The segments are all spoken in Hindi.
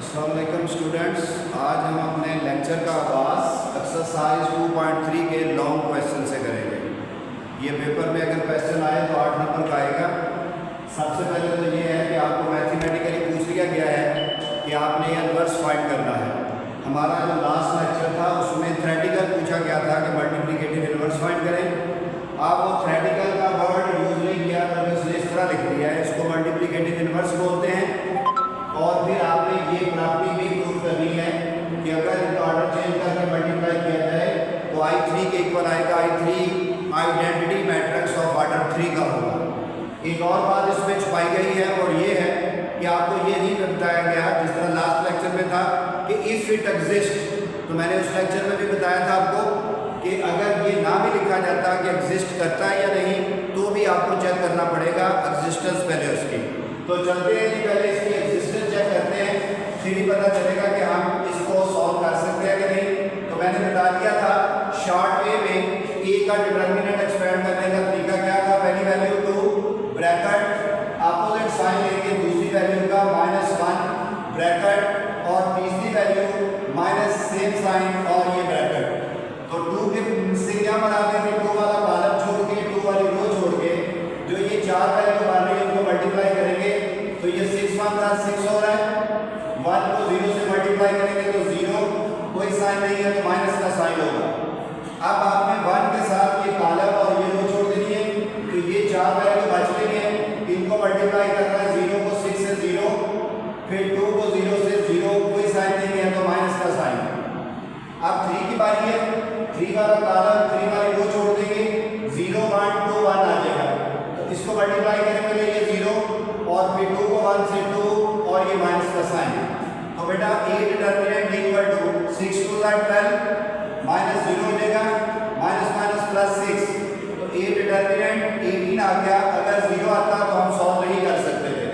अस्सलाम वालेकुम स्टूडेंट्स, आज हम अपने लेक्चर का आगाज़ एक्सरसाइज 2.3 के लॉन्ग क्वेश्चन से करेंगे। ये पेपर में अगर क्वेश्चन आए तो 8 नंबर का आएगा। सबसे पहले तो ये है कि आपको मैथमेटिकली पूछ लिया गया है कि आपने इनवर्स फाइंड करना है। हमारा जो लास्ट लेक्चर था उसमें थ्योरेटिकल पूछा गया था कि मल्टीप्लिकेटिव इनवर्स फाइंड करें। आप वो थ्योरेटिकल का वर्ड यूज़ नहीं किया तो इसने इस तरह लिख दिया है, इसको मल्टीप्लिकेटिव इनवर्स बोलते हैं। और फिर आपने ये प्रॉपर्टी भी प्रूव करनी है कि अगर इनका ऑर्डर चेंज करके मल्टीप्लाई किया जाए तो I3 के इक्वल आएगा। I3 identity matrix of order 3 का होगा। एक और बात इसमें छुपाई गई है और ये है कि आपको ये नहीं बताया गया जिस तरह लास्ट लेक्चर में था कि इफ़ इट एग्जिस्ट, तो मैंने उस लेक्चर में भी बताया था आपको कि अगर ये ना भी लिखा जाता कि एग्जिस्ट करता है या नहीं तो भी आपको चेक करना पड़ेगा एग्जिस्टेंस पहले उसकी। तो चलते हैं जी, पहले इसकी एग्जिस्टेंस चेक करते हैं, फिर ही पता चलेगा कि हम इसको सॉल्व कर सकते हैं कि नहीं। तो मैंने बता दिया था शॉर्ट वे में ए का डिटर्मिनेंट एक्सपेंड करने का तरीका क्या था। पहली वैल्यू 2 ब्रैकेट अपोजिट साइन लेके दूसरी वैल्यू का -1 ब्रैकेट और तीसरी वैल्यू माइनस सेम साइन और ये ब्रैकेट। तो 2 के से क्या बना देंगे, 2 वाला कॉलम छोड़ के 2 वाली रो छोड़ के जो ये 4 वैल्यू बन रही है उनको मल्टीप्लाई करेंगे तो ये 6 + 6 हो रहा है। 1 को 0 से मल्टीप्लाई करेंगे तो 0, कोई साइन नहीं है तो माइनस का साइन होगा। अब आपने 1 के साथ ये कॉलम और ये रो छोड़ देनी है तो ये 4 वैल्यू बच गई है, इनको मल्टीप्लाई करना है। 0 को 6 से 0, फिर 2 को 0 से 0, कोई साइन नहीं है तो माइनस का साइन। अब 3 की बारी है, 3 वाला कॉलम 3 वाली रो छोड़ देंगे, 0 1 2 1 आ जाएगा। तो इसको मल्टीप्लाई करेंगे तो ये 0 और फिर 2 को 1 से 2 और ये माइनस का साइन। तो बेटा A determinant equal to 6 × 2 = 12 minus 0 हो जाएगा, माइनस माइनस प्लस 6। तो ए डिटर्मिनेंट 18 आ गया। अगर 0 आता तो हम सॉल्व नहीं कर सकते थे।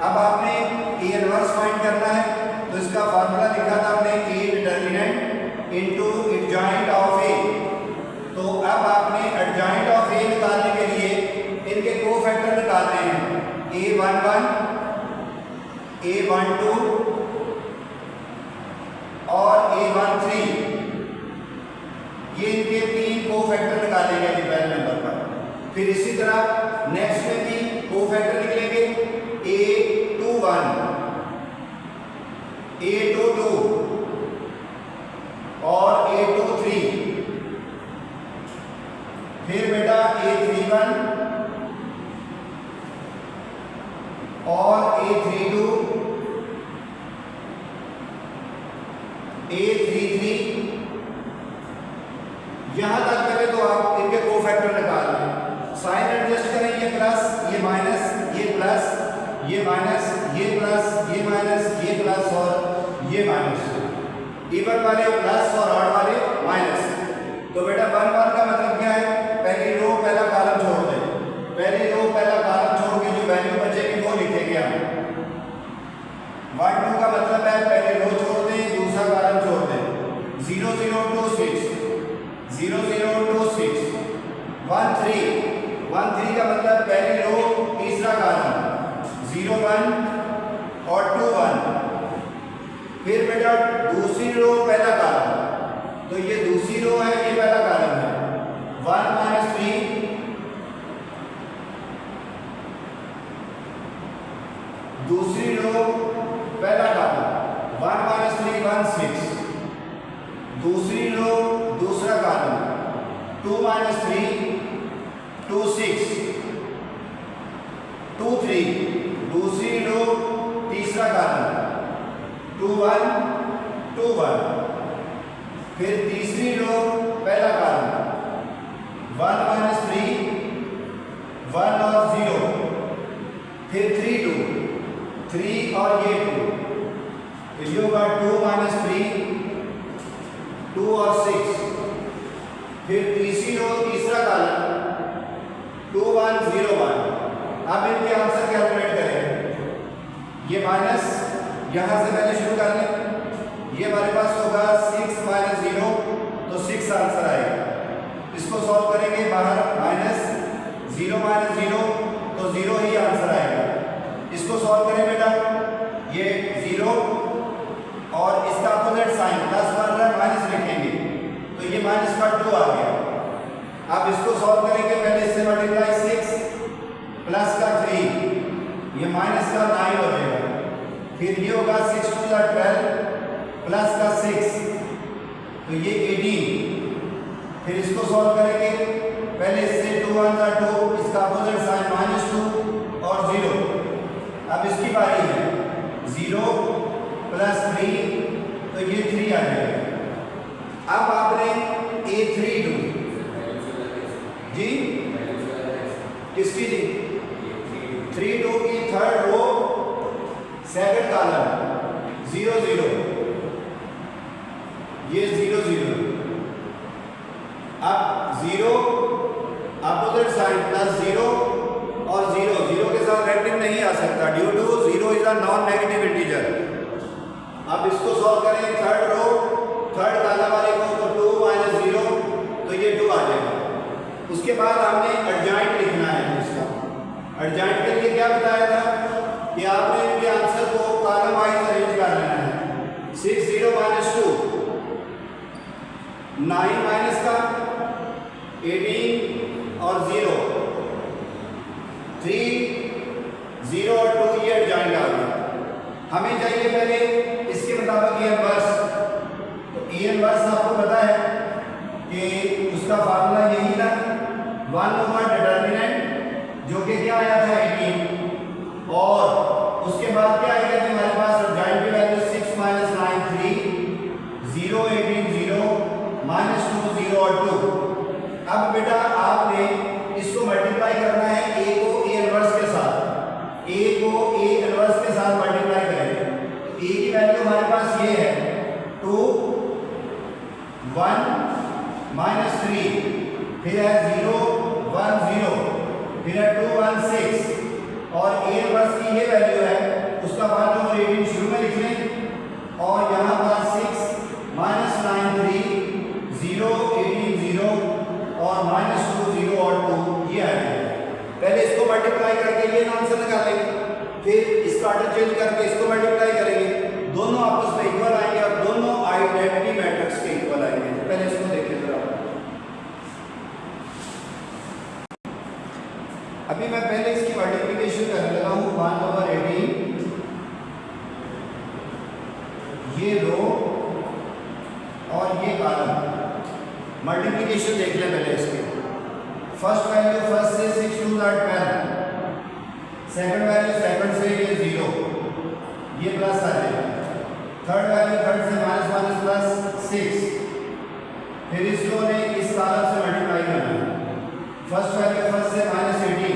अब आपने ए इनवर्स फाइंड करना है तो इसका फार्मूला लिखा था हमने A determinant into adjoint of A. तो अब आपने एडजॉइंट ऑफ ए निकालने के लिए इनके कोफैक्टर निकालने हैं, a11 a12 और a13। ये इनके 3 कोफैक्टर निकालेंगे पहले नंबर पर। फिर इसी तरह नेक्स्ट में भी कोफैक्टर निकलेंगे, a21 a22 और a23। फिर बेटा a31 और a32 a33। यहां तक पहले तो आप इनके कोफैक्टर निकाल लें। साइन एडजस्ट करें, ये प्लस ये माइनस, ये प्लस ये माइनस, ये प्लस ये माइनस, ये प्लस और ये माइनस। इवन वाले प्लस और ऑड वाले माइनस। तो बेटा 1 1 का मतलब क्या है, पहली रो पहला कॉलम छोड़ दें, पहली रो पहला कॉलम छोड़ के जो वैल्यू बचेगी वो लिखेंगे हम। 1 2 का मतलब है पहले रो छोड़ दें दूसरा कॉलम छोड़ दें। 0 0 2 6 0 0 2 6 1 3 1 3 का मतलब पहली रो तीसरा कॉलम 0 1 और 2 1। फिर बेटा दूसरी रो पहला कॉलम, तो ये दूसरी रो है, ये पहला कॉलम है। 1 - 3 दूसरी रो पहला कॉलम 1 - 3 1 6। दूसरी रो दूसरा कॉलम 2 - 3 2 6 2 3। दूसरी रो तीसरा कॉलम 2 1 2 1। फिर तीसरी रो पहला कॉलम 1 - 3 1 और 0। फिर 3 2 3 और ये 2, तो ये होगा 2 - 3 2 और 6। फिर तीसरी रो तीसरा कॉलम 2 1 0 1। अब इनके आंसर कैलकुलेट करें। ये माइनस यहां से पहले शुरू कर लें, ये हमारे पास होगा 6 - 0 तो 6 आंसर आएगा। इसको सॉल्व करेंगे, बाहर -0 - 0 तो 0 ही आंसर आएगा। इसको सॉल्व करें बेटा, ये 0 और इसका अपोजिट साइन प्लस बन रहा है, माइनस लिखेंगे तो ये माइनस का 2 आ गया। अब इसको सॉल्व करेंगे, पहले इससे मल्टीप्लाई 6 प्लस का 3, ये माइनस का 9 हो जाएगा। फिर ये होगा 6 2 12 प्लस का 6 तो ये 18। फिर इसको सॉल्व करेंगे, पहले इससे 2 1 2, इसका अपोजिट साइन -2 और 0। अब इसकी बारी है 0 प्लस 3 तो ये 3 आ जाएगा। अब आपने A32 जी किसकी जी 32 की थर्ड रो सेकंड कॉलम 0 0, ये 0 0। अब 0 अपोजिट साइन प्लस 0 और 0 0 के साथ नेगेटिव नहीं आ सकता due to 0 is a non negative integer. अब इसको सॉल्व करें, थर्ड रो थर्ड कॉलम वाले को तो 2 - 0 तो ये 2 आ जाएगा। उसके बाद हमने एडजॉइंट लिखना है। इसका एडजॉइंट के लिए क्या बताया था कि आपने इनके आंसर को कॉलम वाइज अरेंज कर लेना है। 6 0 -2 9 माइनस का 18 और 0 3 0 और 2 ये एडजॉइंट आ गया। हमें चाहिए पहले इसके मुताबिक ये इनवर्स, तो ए इनवर्स आपको पता है कि उसका फार्मूला यही था 1 ओवर डिटर्मिनेंट जो कि क्या आया था 18 और उसके बाद क्या आएगा कि हमारे पास एडजॉइंट की वैल्यू 6 - 9 3 0 18 0 -2 0 और 2। अब बेटा आपने इसको मल्टीप्लाई करना है a को a इनवर्स के साथ, a को a इनवर्स के साथ मल्टीप्लाई करेंगे। a की वैल्यू हमारे पास ये है 2 1 -3, फिर है 0 1 0, फिर है 2 1 6 और a इनवर्स की ये वैल्यू है उसका 1 ओवर 18 शुरू में लिख लें और यहाँ पर 6 - 9 3 0 18 0 और -2 0 और 2 ये आएगा। पहले इसको मल्टीप्लाई करके ये आंसर निकालेंगे, फिर इसका ऑर्डर चेंज करके इसको मल्टीप्लाई करेंगे, दोनों आपस में इक्वल आएंगे और दोनों आइडेंटिटी मैट्रिक्स के इक्वल आएंगे। तो पहले इसको देखिए जरा। अभी मैं पहले इसकी मल्टीप्लिकेशन करने लगा हूँ 1 ओवर 18 ये रो और ये कॉलम। मल्टीप्लिकेशन देख लें पहले इसके। फर्स्ट वैल्यू फर्स्ट से 6 2 12, सेकंड वैल्यू सेकंड से ये 0 ये प्लस आ जाएगा, थर्ड वैल्यू थर्ड से माइनस प्लस 6, फिर इस रो ने इस कॉलम से मल्टीप्लाई करना है। फर्स्ट वैल्यू फर्स्ट से -18,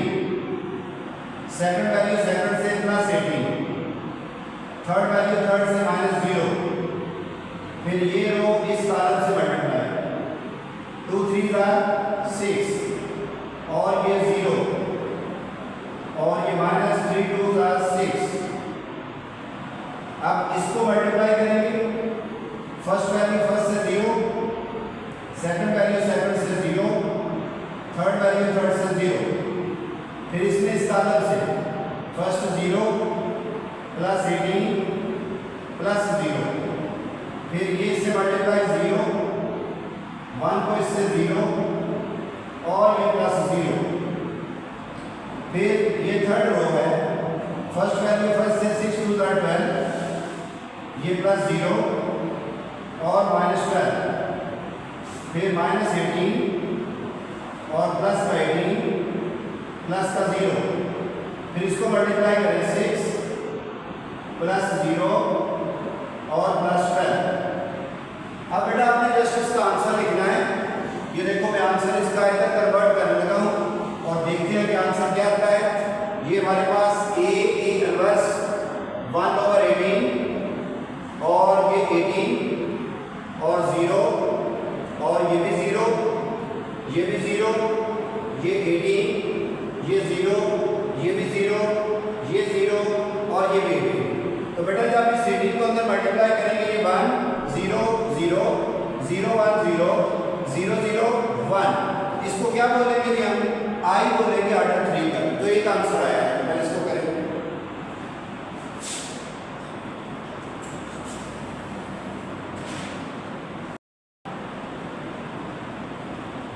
सेकंड वैल्यू सेकंड से +18, थर्ड वैल्यू थर्ड से -0, फिर ये रो इस कॉलम से मल्टीप्लाई 2 3 6 और ये 0 और ये -3 2 6। अब इसको मल्टीप्लाई करेंगे, फर्स्ट वैल्यू फर्स्ट से 0, सेकंड वैल्यू सेकंड से 0, थर्ड वैल्यू थर्ड से 0, फिर इसमें इस कॉलम से फर्स्ट 0 +18 +0, फिर ये इससे मल्टीप्लाई 0 1 को इससे 0 और ये +0, फिर ये थर्ड रो है, फर्स्ट वैल्यू फर्स्ट से 6 2 12 ये +0 और -12, फिर -18 और +18 प्लस का 0, फिर इसको मल्टीप्लाई करें 6 +0 और +12। अब बेटा आपने जस्ट इसका आंसर लिखना है। ये देखो मैं आंसर इसका इधर कन्वर्ट करने लगा हूँ और देखते हैं कि आंसर क्या आता है। ये हमारे पास a इनवर्स 1 ओवर 18 और ये 18 और 0 और ये भी 0, ये भी 0, ये 18, ये 0, ये भी 0, ये 0 और ये भी 18। तो बेटा जब इस 18 को अंदर मल्टीप्लाई करेंगे ये 1 0 0 0 1 0 0 0 1, इसको क्या बोलेंगे जी हम आई बोलेंगे ऑर्डर 3 का। तो एक आंसर आया है, पहले इसको करें।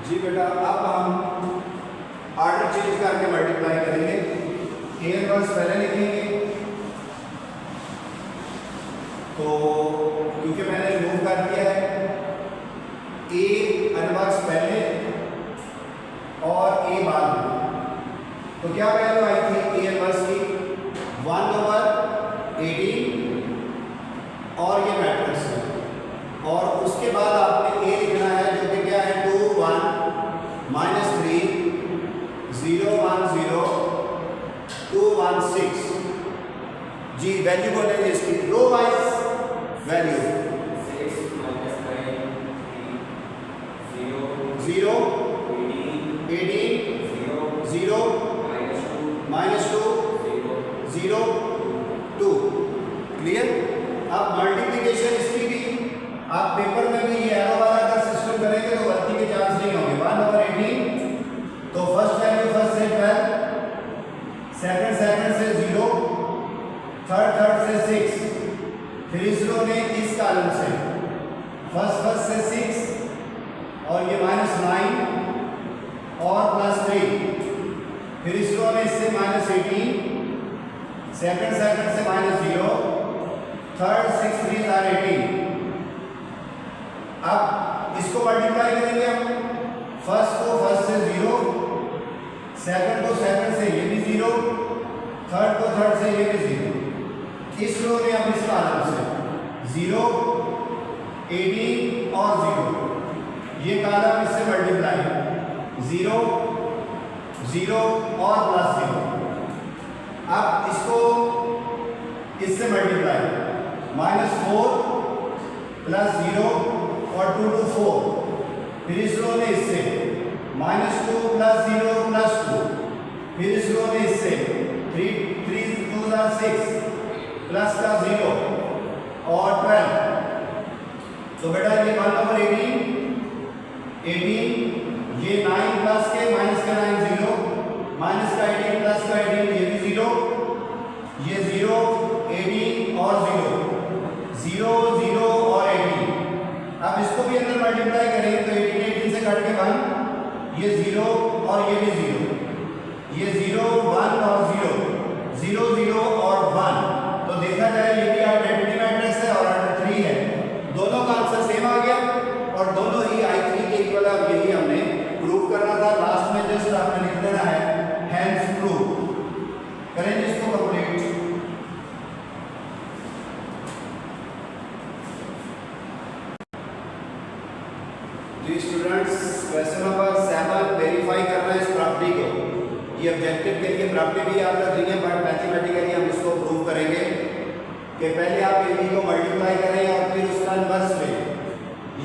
जी बेटा, अब हम ऑर्डर चेंज करके मल्टीप्लाई करेंगे। ए इनवर्स पहले लिखेंगे, तो क्योंकि मैंने मूव कर दिया है, ए इनवर्स पहले और ए बाद में, तो क्या वैल्यू आई थी ए इनवर्स की 1/18 और ये मैट्रिक्स है, और उसके बाद आपने ए लिखना है जो कि क्या है 2 1 -3 0 1 0 2 1 6। जी वैल्यू बोलेंगे इसकी, रो वाइज वैल्यू 6 -9 3 0 0 18 0 -2 0 2। क्लियर? अब मल्टीप्लिकेशन इसकी भी आप पेपर में भी ये एरो वाला का सिस्टम करेंगे तो गलती के चांस नहीं होंगे। 1/18, तो फर्स्ट वैल्यू फर्स्ट से 12, सेकंड से 0, थर्ड से 6, फिर इस रो ने इस कॉलम से फर्स्ट से 6 और ये -9 और +3, फिर इस रो ने इससे -18, सेकंड से -0, थर्ड 6 3 are 18। अब इसको मल्टीप्लाई करेंगे हम, फर्स्ट को फर्स्ट से 0, सेकंड को सेकंड से ये भी 0, थर्ड को थर्ड से ये भी 0। इस रो में अब इस कॉलम से 0 18 और 0, ये कॉलम इससे मल्टीप्लाई 0 0 और +0। अब इसको इससे मल्टीप्लाई -4 +0 और 2 2 4, फिर इस रो ने इससे -2 +0 +2, फिर इस रो ने इससे 3 3 2 are 6 प्लस का 0 और 12। तो बेटा ये 1/18 ये 9 प्लस के माइनस का 9 0, माइनस का 18 प्लस का 18 ये भी 0, ये 0 18 और 0 0 0 और 18। अब इसको भी अंदर मल्टीप्लाई करेंगे तो 18 से कट के 1, ये 0 और ये भी 0, ये 0 1 और 0 0 0 और 1। तो देखा जाए ये भी आइडेंटिटी मैट्रिक्स है और ऑर्डर 3 है, दोनों का आंसर सेम आ गया और दोनों ही I3 के इक्वल। अब यही हमने प्रूव करना था, लास्ट में जस्ट आपने लिख देना है हेंस प्रूव। करेंगे इसको कंप्लीट। जी स्टूडेंट्स, क्वेश्चन नंबर 7 वेरीफाई करना है इस प्रॉपर्टी को। ये ऑब्जेक्टिव के लिए प्रॉपर्टी भी याद रख लीजिए, बट मैथमेटिकली हम इसको प्रूव करेंगे कि पहले आप ए बी को मल्टीप्लाई करें और फिर उसका इनवर्स लें,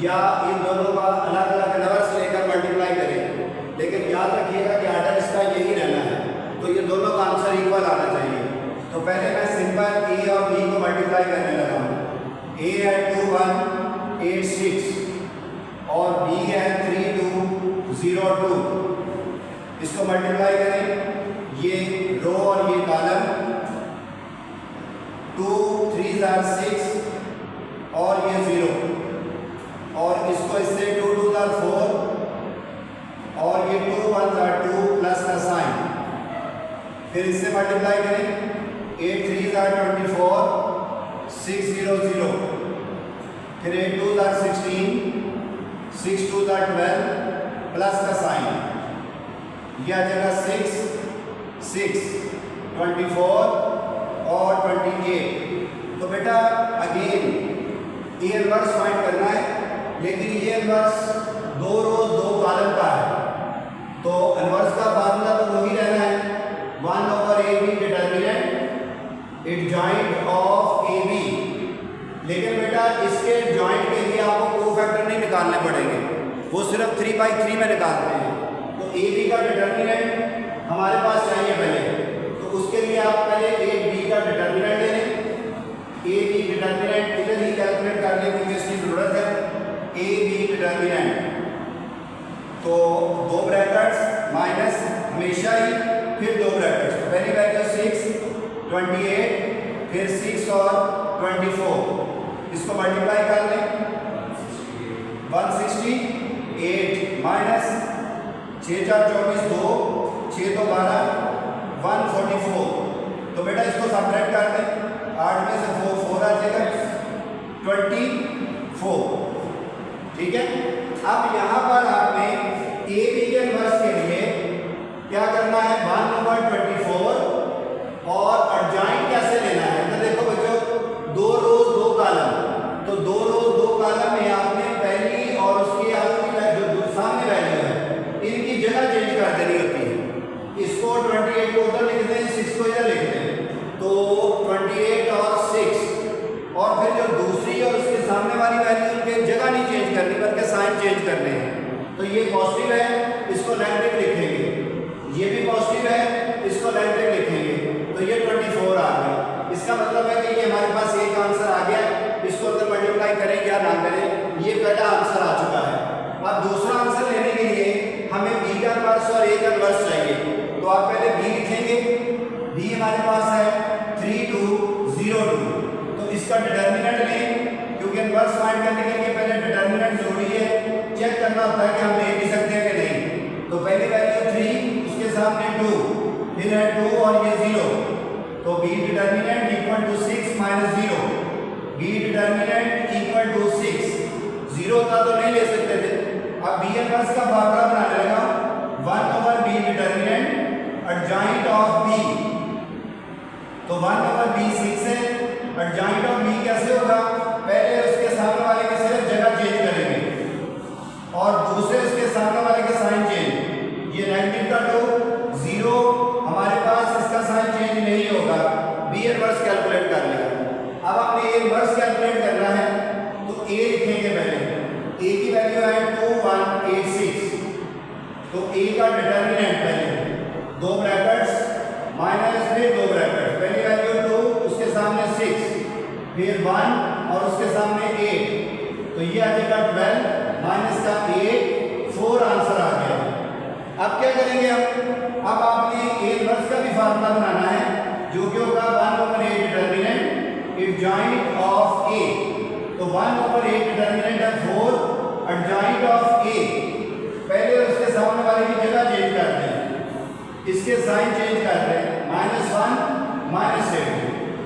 या इन दोनों का अलग अलग इनवर्स लेकर मल्टीप्लाई करें। लेकिन याद रखिएगा कि ऑर्डर इसका यही रहना है, तो ये दोनों का आंसर इक्वल आना चाहिए। तो पहले मैं सिंपल ए और बी को मल्टीप्लाई करने लगा हूँ। ए है 2 1 8 6 और बी है 3 2 0 2। इसको मल्टीप्लाई करें, ये रो और ये कॉलम 2 3 are 6 और ये 0, और इसको इससे 2 2 are 4 और ये 2 1 are 2 प्लस का साइन, फिर इससे मल्टीप्लाई करें 8 3 are 24 6 0 0, फिर 8 2 are 16 6 2 are 12 प्लस का साइन, यह आ जाएगा 6 6 24 और 28। तो बेटा अगेन ए इनवर्स फाइंड करना है, लेकिन ये इनवर्स 2 रो 2 कॉलम का है, तो इनवर्स का फार्मूला तो वही रहना है 1/AB determinant adjoint of AB। लेकिन बेटा इसके जॉइंट के लिए आपको कोफैक्टर नहीं निकालने पड़ेंगे, वो सिर्फ 3/3 में निकालते हैं। तो AB का डिटरमिनेंट हमारे पास चाहिए पहले, तो उसके लिए आप पहले AB का डिटरमिनेंट ले लें। AB डिटरमिनेंट इधर ही कैलकुलेट करने की इसकी जरूरत है। AB डिटरमिनेंट तो 2 ब्रैकेट्स माइनस हमेशा ही, फिर 2 ब्रैकेट्स, तो पहली वैल्यू 6 28, फिर 6 और 24, इसको मल्टीप्लाई कर लें 168 माइनस 6 4 24 2, 6 2 12, 144। तो बेटा इसको सब्ट्रैक्ट कर दें, 8 में से 4 आ जाएगा 24। ठीक है। अब यहाँ पर आपने ए बी के इनवर्स के लिए क्या करना है, 1/24 और एडजॉइंट कैसे लेना है। तो देखो बच्चों, 2 रोज 2 कॉलम, तो 2 रोज 2 कॉलम में आपने पहली और उसकी आपकी जो सामने वैल्यू है इनकी जगह चेंज कर देनी होती है। इसको 28 को उधर लिख दें, 6 को इधर लिख दें, तो 28 और 6, और फिर जो दूसरी और उसके सामने वाली वैल्यू उनके जगह नहीं चेंज करनी बल्कि साइन चेंज करने हैं। तो ये पॉजिटिव है, इसको नेगेटिव लिखेंगे, ये भी पॉजिटिव है, इसको नेगेटिव लिखेंगे, तो ये 24 आ गया। इसका मतलब है कि ये हमारे पास एक आंसर आ गया। इसको अगर मल्टीप्लाई करें या ना करें, ये पहला आंसर आ चुका है। अब दूसरा आंसर लेने के लिए हमें बी का इनवर्स और ए का इनवर्स चाहिए। तो आप पहले बी लिखेंगे, बी हमारे पास है 3 2 0 2। तो इसका डिटर्मिनेंट लें, क्योंकि इनवर्स फाइंड करने के लिए पहले डिटर्मिनेंट जरूरी है, चेक करना होता है कि हम ले भी सकते हैं कि नहीं। तो पहली वैल्यू 3, उसके सामने 2, फिर है 2 और ये 0, तो B determinant equal to 6 minus 0, B determinant equal to 6। 0 होता तो नहीं ले सकते थे। अब बी इनवर्स का फार्मूला बनाने लगा, 1/b determinant adjoint of B, तो 1/b 6 है, एडजॉइंट ऑफ बी कैसे होगा, पहले उसके सामने वाले की सिर्फ जगह चेंज करेंगे और दूसरे उसके सामने वाले का साइन चेंज। ये नेगेटिव का 2 0 हमारे पास, इसका साइन चेंज नहीं होगा, बी इनवर्स कैलकुलेट कर लेगा। अब आपने ए इनवर्स कैलकुलेट करना है, तो ए लिखेंगे पहले, ए की वैल्यू है 2186, तो ए का डिटर्मिनेंट पहले 2 ब्रैकेट्स माइनस फिर 2 ब्रैकेट्स, पहली वैल्यू 2, उसके सामने 6, फिर 1 और उसके सामने 8, तो ये आ जाएगा 12 माइनस का 8, 4 आंसर आ गया। अब क्या करेंगे अब आपने ए इनवर्स का भी फार्मूला बनाना है, जो कि होगा 1/a determinant adjoint of A. तो 1/a डिटर्मिनेंट है 4, एडजॉइंट ऑफ ए, पहले उसके सामने वाले की जगह चेंज करते हैं, इसके साइन चेंज करते हैं, -1 -8।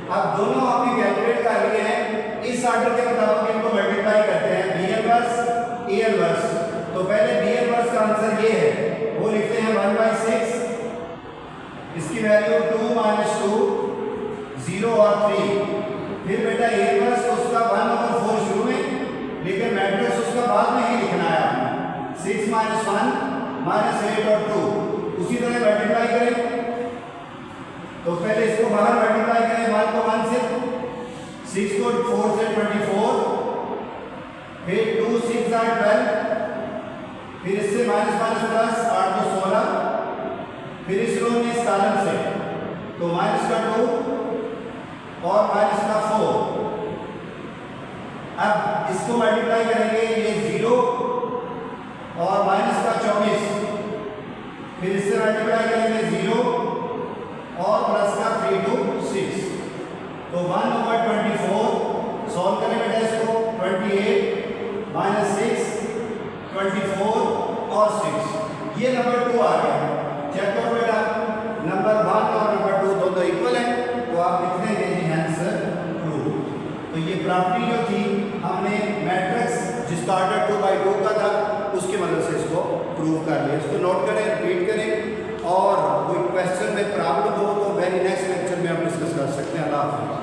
अब दोनों आपने कैलकुलेट कर लिए हैं, इस ऑर्डर के मुताबिक इनको मल्टीप्लाई करते हैं, बी इनवर्स ए इनवर्स। तो पहले बी इनवर्स का आंसर ये है, वो लिखते हैं 1/6, इसकी वैल्यू 2 - 2 0 और 3। फिर बेटा ए इनवर्स उसका 1/4 शुरू में, लेकिन मैट्रिक्स उसका बाद में ही लिखना है आपने, 6 - 1 -8 और 2। उसी तरह मल्टीप्लाई करें, तो पहले इसको बाहर मल्टीप्लाई करें, 1 को 1 से, 6 को 4 से 24, फिर 2 6 are 12, फिर इससे माइनस प्लस 8 को 16, फिर इस रो में इस कॉलम से, तो माइनस का 2 और माइनस का 4। अब इसको मल्टीप्लाई करेंगे, ये 0 और माइनस का 24, फिर इससे मल्टीप्लाई करेंगे 0 और प्लस का 3 2 6, तो 1/24 सॉल्व करें बेटा इसको, 28 -6 24 और 6, ये नंबर 2 आ गया। चेक करो बेटा, नंबर 1 और नंबर 2 दोनों इक्वल हैं, तो आप लिख देंगे जी आंसर ट्रू। तो ये प्रॉपर्टी जो थी हमने मैट्रिक्स जिसका ऑर्डर 2/2 का था उसकी मदद से इसको प्रूव कर लिया। इसको नोट करें, रिपीट करें, और कोई क्वेश्चन में प्रॉब्लम हो तो वेरी नेक्स्ट लेक्चर में हम डिस्कस कर सकते हैं। अल्लाह हाफ़िज़।